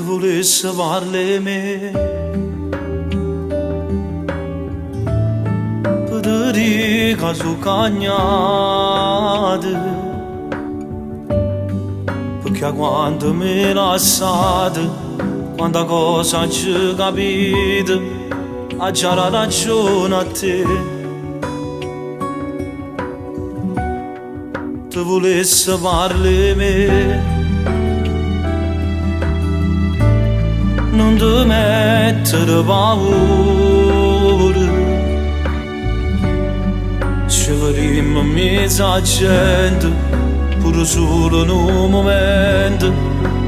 volesse parle me per dire che sono cagnate perché quando mi lasciate quanta cosa ci capite ha già la ragione a te te volesse parle me non ti mettere paura ci vedremo in mezzo a gente pure solo in un momento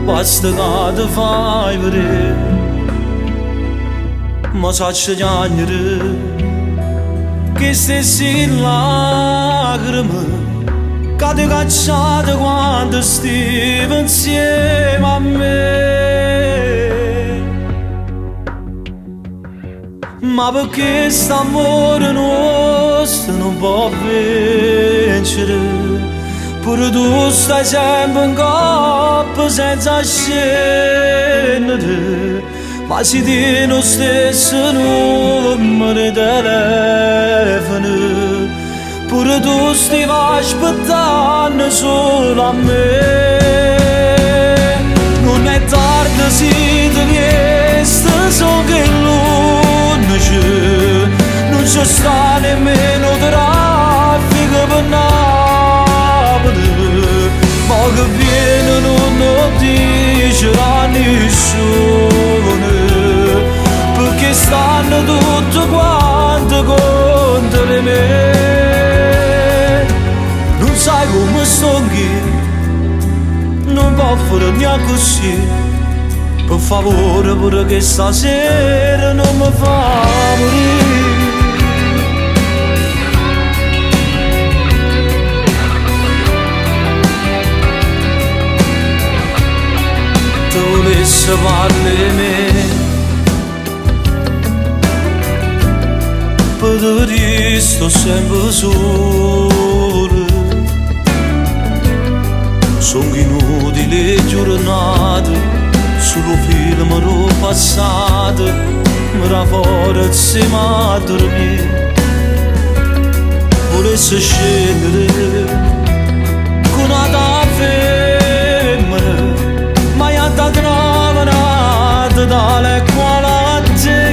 basta che ti fai vedere ma sacci piangere che stessi lacrime che ti cacciate quando stivi insieme a me ma perché st'amore nostro non può vincere pure tu stai sempre in coppa senza scendere ma si tiene lo stesso numero di telefono pure tu stai aspettando solo a me non è tardi se ti riesci so che non ci sta nemmeno traffico per Napoli ma che viene non lo dice a nessuno perché stanno tutti quanti contro me non sai come sto qui non può fare neanche così per favore pure che stasera non mi fa morire tu volesse parle me per dire sto sempre solo sono inutili giornate solo film ero passato mi era fuori insieme a dormire volesse scendere con una femmina ma io da trovare dalle quali a te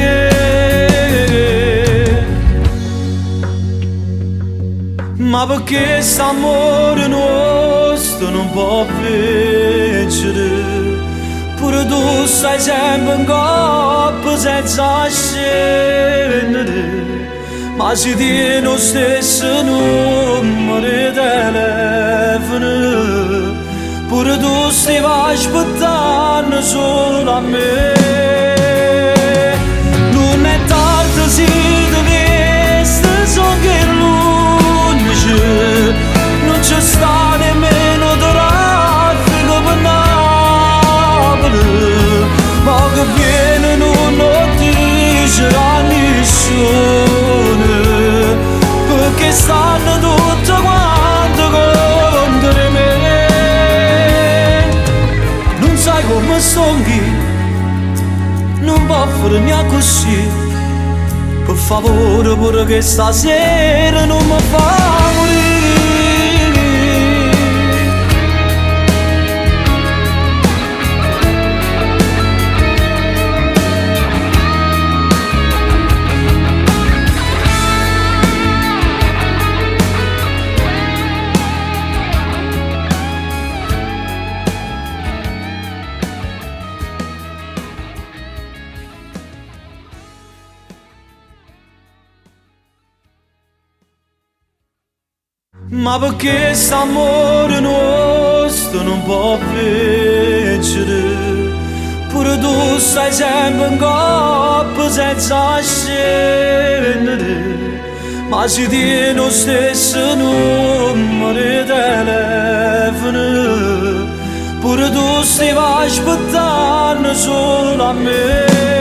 ma perché st'amore nostro non può vincere pure tu stai sempre in coppa senza scendere ma si tiene lo stesso numero di telefono pure tu stai aspettando solo a me non è tardi se ti vesti so che l'unici non ci sta nemmeno traffico per ma che viene non lo dice a nessuno perché stanno tutti quanti contro me non sai come sto qui non può fare neanche così per favore pure che stasera non mi fa morire ma perché st'amore nostro non può vincere pure tu stai sempre in coppa senza scendere ma si tiene lo stesso numero di telefono pure tu stai aspettando solo a me